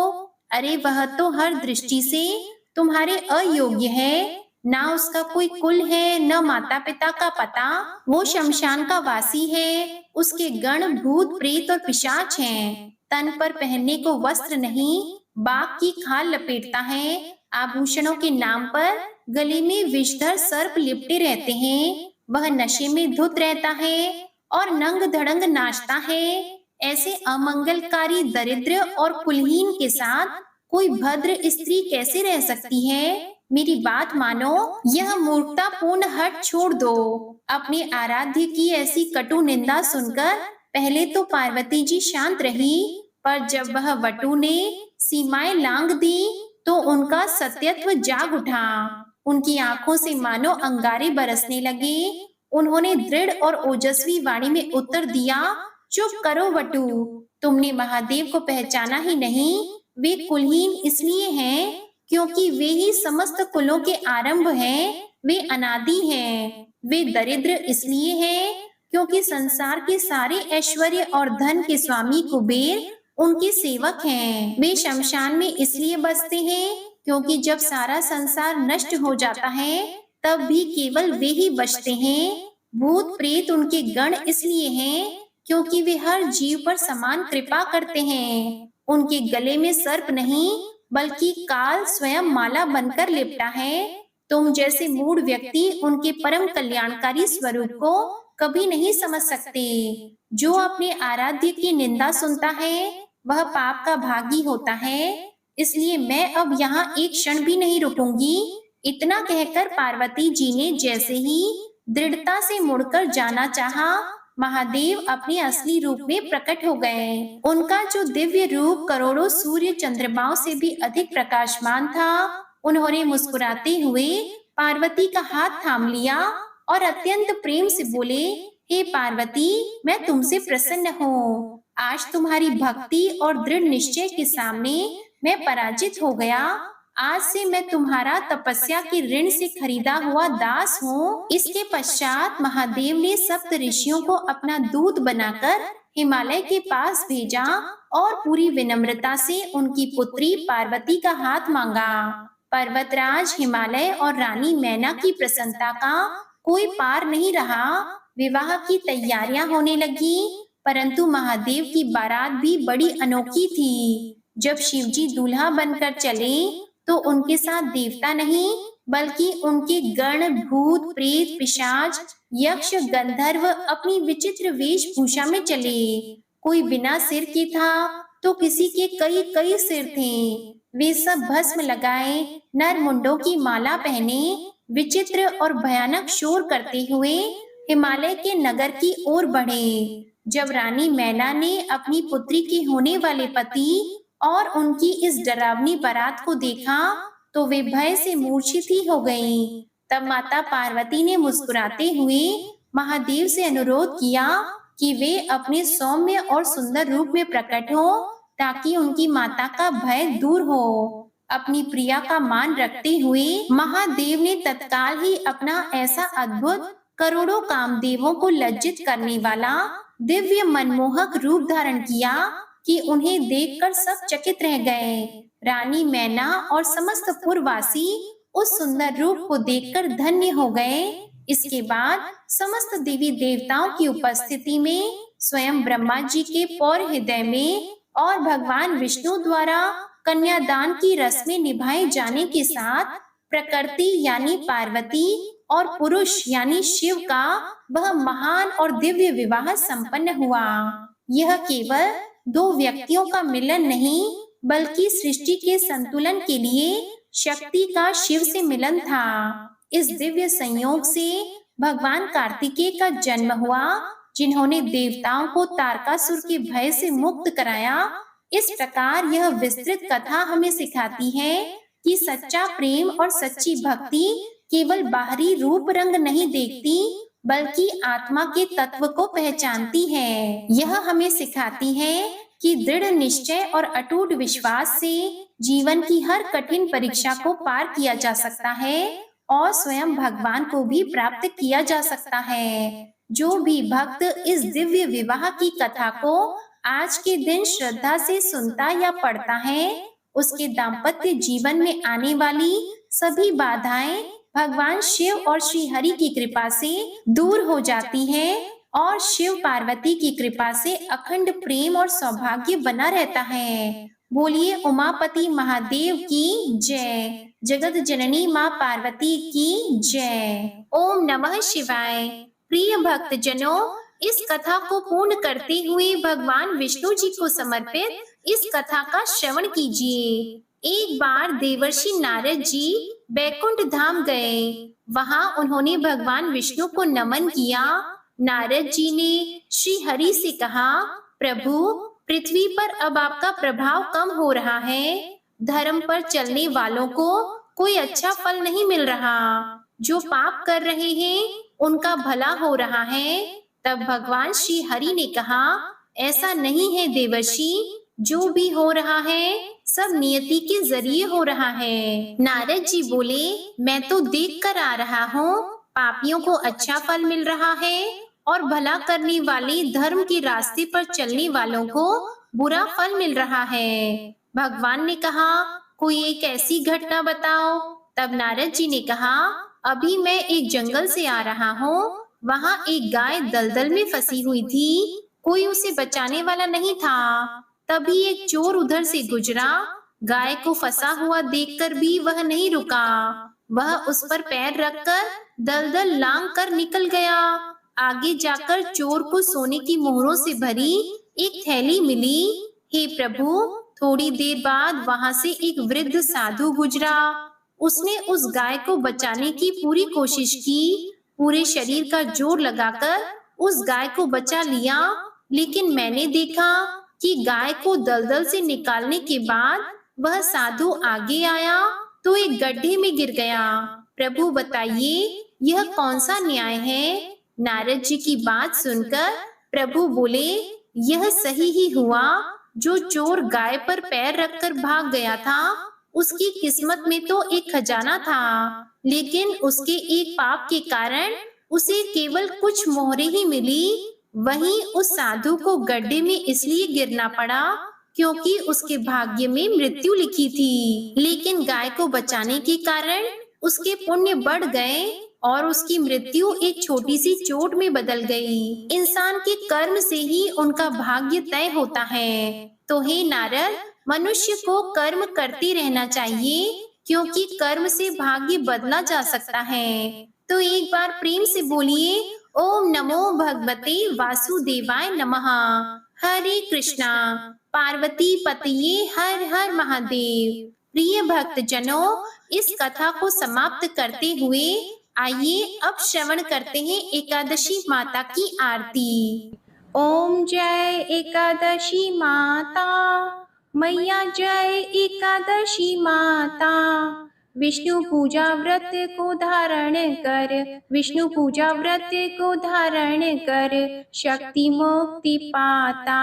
अरे वह तो हर दृष्टि से तुम्हारे अयोग्य है, ना उसका कोई कुल है, न माता पिता का पता। वो शमशान का वासी है, उसके गण भूत प्रेत और पिशाच हैं। तन पर पहनने को वस्त्र नहीं, बाघ की खाल लपेटता है। आभूषणों के नाम पर गले में विषधर सर्प लिपटे रहते हैं। वह नशे में धुत रहता है और नंग धड़ंग नाचता है। ऐसे अमंगलकारी दरिद्र और कुलहीन के साथ कोई भद्र स्त्री कैसे रह सकती है? मेरी बात मानो, यह मूर्खतापूर्ण हठ छोड़ दो। अपने आराध्य की ऐसी कटु निंदा सुनकर पहले तो पार्वती जी शांत रही, पर जब वह वटु ने सीमाएं लांघ दी तो उनका सत्यत्व जाग उठा। उनकी आंखों से मानो अंगारे बरसने लगे। उन्होंने दृढ़ और ओजस्वी वाणी में उत्तर दिया, चुप करो वटु, तुमने महादेव को पहचाना ही नहीं। वे कुलहीन इसलिए हैं क्योंकि वे ही समस्त कुलों के आरंभ हैं। वे अनादि हैं। वे दरिद्र इसलिए हैं क्योंकि संसार के सारे ऐश्वर्य और धन के स्वामी कुबेर उनके सेवक हैं। वे शमशान में इसलिए बसते हैं क्योंकि जब सारा संसार नष्ट हो जाता है तब भी केवल वे ही बचते हैं। भूत प्रेत उनके गण इसलिए हैं क्योंकि वे हर जीव पर समान कृपा करते हैं। उनके गले में सर्प नहीं बल्कि काल स्वयं माला बनकर लिपटा है। तुम जैसे मूढ़ व्यक्ति उनके परम कल्याणकारी स्वरूप को कभी नहीं समझ सकते। जो अपने आराध्य की निंदा सुनता है वह पाप का भागी होता है। इसलिए मैं अब यहाँ एक क्षण भी नहीं रुकूंगी। इतना कहकर पार्वती जी ने जैसे ही दृढ़ता से मुड़कर जाना चाहा, महादेव अपने असली रूप में प्रकट हो गए। उनका जो दिव्य रूप करोड़ों सूर्य चंद्रमाओं से भी अधिक प्रकाशमान था। उन्होंने मुस्कुराते हुए पार्वती का हाथ थाम लिया और अत्यंत प्रेम से बोले, हे पार्वती, मैं तुमसे प्रसन्न हूँ। आज तुम्हारी भक्ति और दृढ़ निश्चय के सामने मैं पराजित हो गया। आज से मैं तुम्हारा तपस्या के ऋण से खरीदा हुआ दास हूँ। इसके पश्चात महादेव ने सप्त ऋषियों को अपना दूत बनाकर हिमालय के पास भेजा और पूरी विनम्रता से उनकी पुत्री पार्वती का हाथ मांगा। पर्वतराज हिमालय और रानी मैना की प्रसन्नता का कोई पार नहीं रहा। विवाह की तैयारियां होने लगी, परंतु महादेव की बारात भी बड़ी अनोखी थी। जब शिवजी दूल्हा बनकर चले तो उनके साथ देवता नहीं बल्कि उनके गण भूत प्रेत पिशाच यक्ष गंधर्व अपनी विचित्र वेशभूषा में चले। कोई बिना सिर के था तो किसी के कई कई सिर थे। वे सब भस्म लगाए, नर मुंडों की माला पहने, विचित्र और भयानक शोर करते हुए हिमालय के नगर की ओर बढ़े। जब रानी मैना ने अपनी पुत्री के होने वाले पति और उनकी इस डरावनी बारात को देखा तो वे भय से मूर्छित ही हो गईं। तब माता पार्वती ने मुस्कुराते हुए महादेव से अनुरोध किया कि वे अपने सौम्य और सुंदर रूप में प्रकट हो, ताकि उनकी माता का भय दूर हो। अपनी प्रिया का मान रखते हुए महादेव ने तत्काल ही अपना ऐसा अद्भुत, करोड़ों कामदेवों को लज्जित करने वाला दिव्य मनमोहक रूप धारण किया कि उन्हें देखकर सब चकित रह गए। रानी मैना और समस्त पुरवासी उस सुंदर रूप को देखकर धन्य हो गए। इसके बाद समस्त देवी देवताओं की उपस्थिति में स्वयं ब्रह्मा जी के पौर हृदय में और भगवान विष्णु द्वारा कन्यादान की रस्में निभाए जाने के साथ प्रकृति यानी पार्वती और पुरुष यानी शिव का वह महान और दिव्य विवाह संपन्न हुआ। यह केवल दो व्यक्तियों का मिलन नहीं, बल्कि सृष्टि के संतुलन के लिए शक्ति का शिव से मिलन था। इस दिव्य संयोग से भगवान कार्तिकेय का जन्म हुआ, जिन्होंने देवताओं को तारकासुर के भय से मुक्त कराया। इस प्रकार यह विस्तृत कथा हमें सिखाती है कि सच्चा प्रेम और सच्ची भक्ति केवल बाहरी रूप रंग नहीं देखती, बल्कि आत्मा के तत्व को पहचानती है। यह हमें सिखाती है कि दृढ़ निश्चय और अटूट विश्वास से जीवन की हर कठिन परीक्षा को पार किया जा सकता है और स्वयं भगवान को भी प्राप्त किया जा सकता है। जो भी भक्त इस दिव्य विवाह की कथा को आज के दिन श्रद्धा से सुनता या पढ़ता है, उसके दाम्पत्य जीवन में आने वाली सभी बाधाएं भगवान शिव और श्री हरि की कृपा से दूर हो जाती है और शिव पार्वती की कृपा से अखंड प्रेम और सौभाग्य बना रहता है। बोलिए उमापति महादेव की जय। जगत जननी माँ पार्वती की जय। ओम नमः शिवाय। प्रिय भक्त जनों, इस कथा को पूर्ण करते हुए भगवान विष्णु जी को समर्पित इस कथा का श्रवण कीजिए। एक बार देवर्षि नारद जी बैकुंठ धाम गए। वहां उन्होंने भगवान विष्णु को नमन किया। नारद जी ने श्री हरि से कहा, प्रभु, पृथ्वी पर अब आपका प्रभाव कम हो रहा है। धर्म पर चलने वालों को कोई अच्छा फल नहीं मिल रहा। जो पाप कर रहे हैं उनका भला हो रहा है। तब भगवान श्री हरि ने कहा, ऐसा नहीं है देवर्षि, जो भी हो रहा है सब नियति के जरिए हो रहा है। नारद जी बोले, मैं तो देख कर आ रहा हूँ, पापियों को अच्छा फल मिल रहा है और भला करने वाले धर्म के रास्ते पर चलने वालों को बुरा फल मिल रहा है। भगवान ने कहा, कोई एक ऐसी घटना बताओ। तब नारद जी ने कहा, अभी मैं एक जंगल से आ रहा हूँ। वहाँ एक गाय दलदल में फंसी हुई थी। कोई उसे बचाने वाला नहीं था। तभी एक चोर उधर से गुजरा। गाय को फंसा हुआ देखकर भी वह नहीं रुका। वह उस पर पैर रखकर दलदल लांग कर निकल गया। आगे जाकर चोर को सोने की मोहरों से भरी एक थैली मिली। हे प्रभु, थोड़ी देर बाद वहां से एक वृद्ध साधु गुजरा। उसने उस गाय को बचाने की पूरी कोशिश की। पूरे शरीर का जोर लगाकर उस गाय को बचा लिया। लेकिन मैंने देखा कि गाय को दलदल से निकालने के बाद वह साधु आगे आया तो एक गड्ढे में गिर गया। प्रभु बताइए, यह कौन सा न्याय है? नारद जी की बात सुनकर प्रभु बोले, यह सही ही हुआ। जो चोर गाय पर पैर रखकर भाग गया था, उसकी किस्मत में तो एक खजाना था, लेकिन उसके एक पाप के कारण उसे केवल कुछ मोहरें ही मिली। वहीं उस साधु को गड्ढे में इसलिए गिरना पड़ा क्योंकि उसके भाग्य में मृत्यु लिखी थी। लेकिन गाय को बचाने के कारण उसके पुण्य बढ़ गए और उसकी मृत्यु एक छोटी सी चोट में बदल गई। इंसान के कर्म से ही उनका भाग्य तय होता है। तो हे नारद, मनुष्य को कर्म करते रहना चाहिए, क्योंकि कर्म से भाग्य बदला जा सकता है। तो एक बार प्रेम से बोलिए, ओम नमो भगवते वासुदेवाय नमः। हरे कृष्णा। पार्वती पतिये हर हर महादेव। प्रिय भक्त जनों, इस कथा को समाप्त करते हुए आइए अब श्रवण करते हैं एकादशी माता की आरती। ओम जय एकादशी माता, मैया जय एकादशी माता। विष्णु पूजा व्रत को धारण कर, विष्णु पूजा व्रत को धारण कर, शक्ति मुक्ति पाता।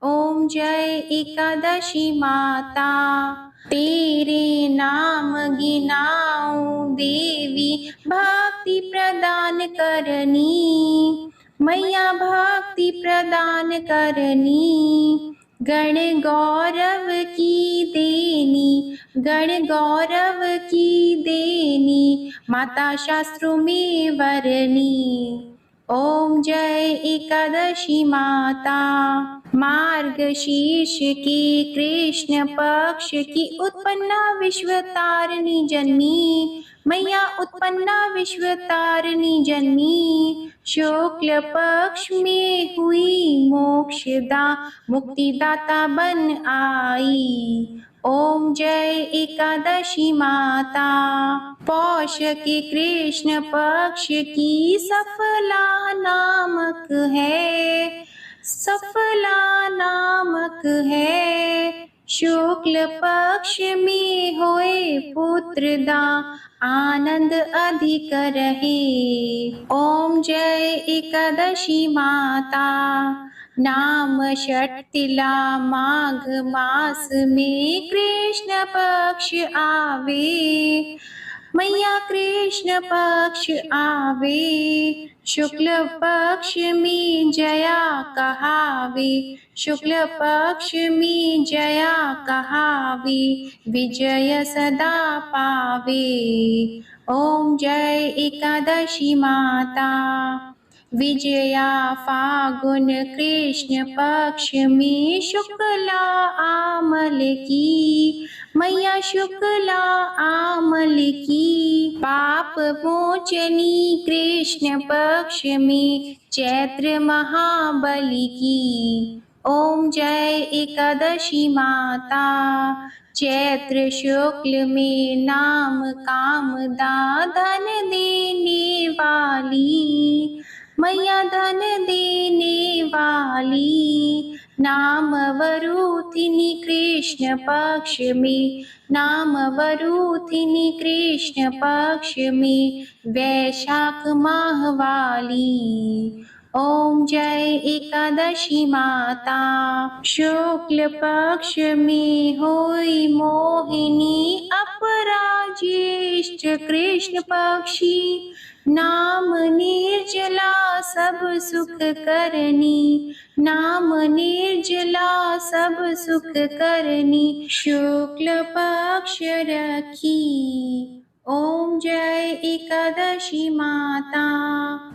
ओम जय एकादशी माता। तेरे नाम गिनाऊं देवी, भक्ति प्रदान करनी, मैया भक्ति प्रदान करनी। गण गौरव की देनी, गण गौरव की देनी, माता शास्त्रों में वरनी। ओम जय एकादशी माता। मार्गशीर्ष की कृष्ण पक्ष की उत्पन्ना विश्व तारिणी जन्मी, मैया उत्पन्ना विश्व तारिणी जन्मी। शुक्ल पक्ष में हुई मोक्षदा, मुक्तिदाता बन आई। ओम जय एकादशी माता। पौष के कृष्ण पक्ष की सफला नामक है, सफला नामक है। शुक्ल पक्ष में होए पुत्रदा, आनंद अधिक रहे। ओम जय एकादशी माता। नाम षटतिला माघ मास में कृष्ण पक्ष आवे, मैया कृष्ण पक्ष आवे। शुक्ल पक्ष में जया कहावे, शुक्ल पक्ष में जया कहावे, विजय सदा पावे। ओम जय एकादशी माता। विजया फागुन कृष्ण पक्ष में शुक्ला आमल की, मैया शुक्ला आमल की। पाप मोचनी कृष्ण पक्ष में चैत्र महाबली की। ओम जय एकादशी माता। चैत्र शुक्ल में नाम कामदा, धन देने वाली, मैया धन देने वाली। नाम वरूथिनी कृष्ण पक्ष में, नाम वरूथिनी कृष्ण पक्ष में, वैशाख माह वाली। ओम जय एकादशी माता। शुक्ल पक्ष में होई मोहिनी, अपराज्येष्ठ कृष्ण पक्षी। नाम निर्जला सब सुख करनी, नाम निर्जला सब सुख करनी। शुक्ल पक्ष रखी। ओम जय एकादशी माता।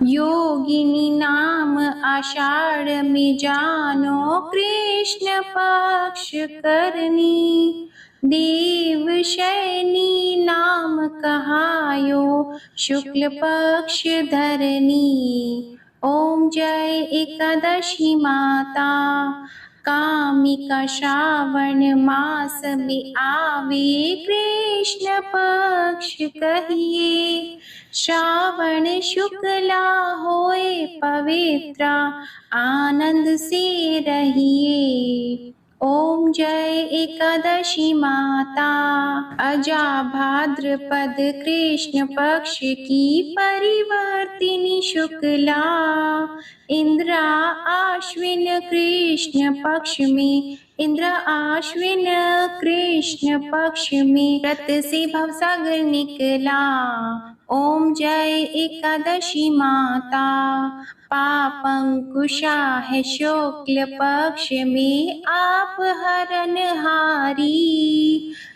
योगिनी नाम आषाढ़ में जानो, कृष्ण पक्ष करनी। देव शयनी नाम कहायो, शुक्ल पक्ष धरनी। ओम जय एकादशी माता। कामिका श्रावण मास में आवे, कृष्ण पक्ष कहिए। श्रावण शुक्ला होए पवित्रा, आनंद से रहिए। ओम जय एकादशी माता। अजा भाद्रपद कृष्ण पक्ष की परिवर्तिनी शुक्ला, इंद्रा आश्विन कृष्ण पक्ष में, इंद्र आश्विन कृष्ण पक्ष में, व्रत से भवसागर निकला। ओम जय एकादशी माता। पापंकुशा है शुक्ल पक्ष में, आप हरनहारी।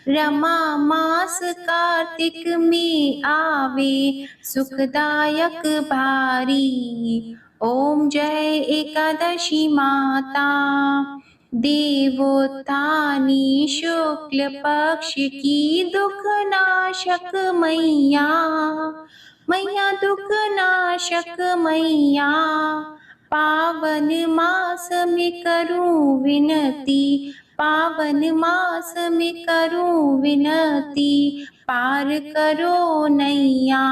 रमा मास कार्तिक में आवे, सुखदायक भारी। ओम जय एकादशी माता। देवोत्थानी शुक्ल पक्ष की, दुख नाशक मैया, मैया दुख नाशक मैया। पावन मास में करूं विनती, पावन मास में करूं विनती, पार करो नैया।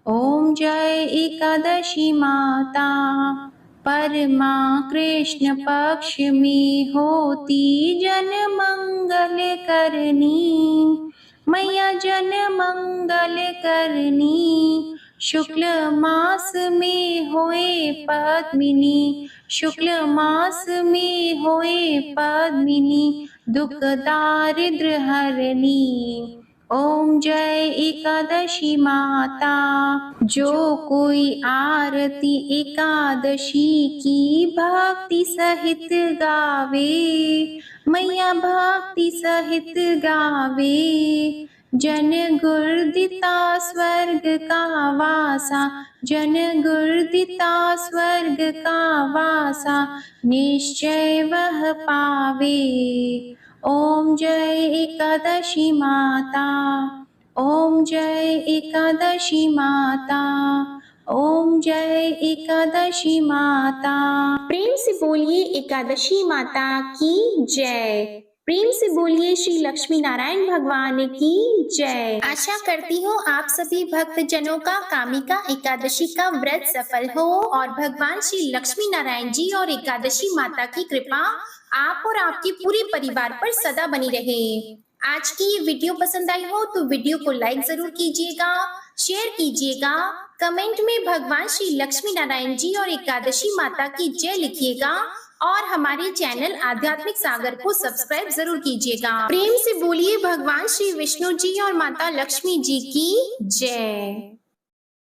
ओम जय एकादशी माता। परमा कृष्ण पक्ष में होती, जन मंगल करनी। मैया जन मंगल करनी, शुक्ल मास में होए पद्मिनी, शुक्ल मास में होए पद्मिनी, दुख दारिद्र हरनी। ओम जय एकादशी माता। जो कोई आरती एकादशी की भक्ति सहित गावे, मैया भक्ति सहित गावे, जन गुरदिता स्वर्ग का वासा, जन गुरदिता स्वर्ग का वासा, निश्चय वह पावे। ओम जय एकादशी माता, ओम जय एकादशी माता, ओम जय एकादशी माता। प्रेम से बोलिए एकादशी माता की जय। प्रेम से बोलिए श्री लक्ष्मी नारायण भगवान की जय। आशा करती हूँ आप सभी भक्त जनों का कामिका एकादशी का व्रत सफल हो और भगवान श्री लक्ष्मी नारायण जी और एकादशी माता की कृपा आप और आपके पूरे परिवार पर सदा बनी रहे। आज की ये वीडियो पसंद आई हो तो वीडियो को लाइक जरूर कीजिएगा, शेयर कीजिएगा, कमेंट में भगवान श्री लक्ष्मी नारायण जी और एकादशी माता की जय लिखिएगा और हमारे चैनल आध्यात्मिक सागर को सब्सक्राइब जरूर कीजिएगा। प्रेम से बोलिए भगवान श्री विष्णु जी और माता लक्ष्मी जी की जय।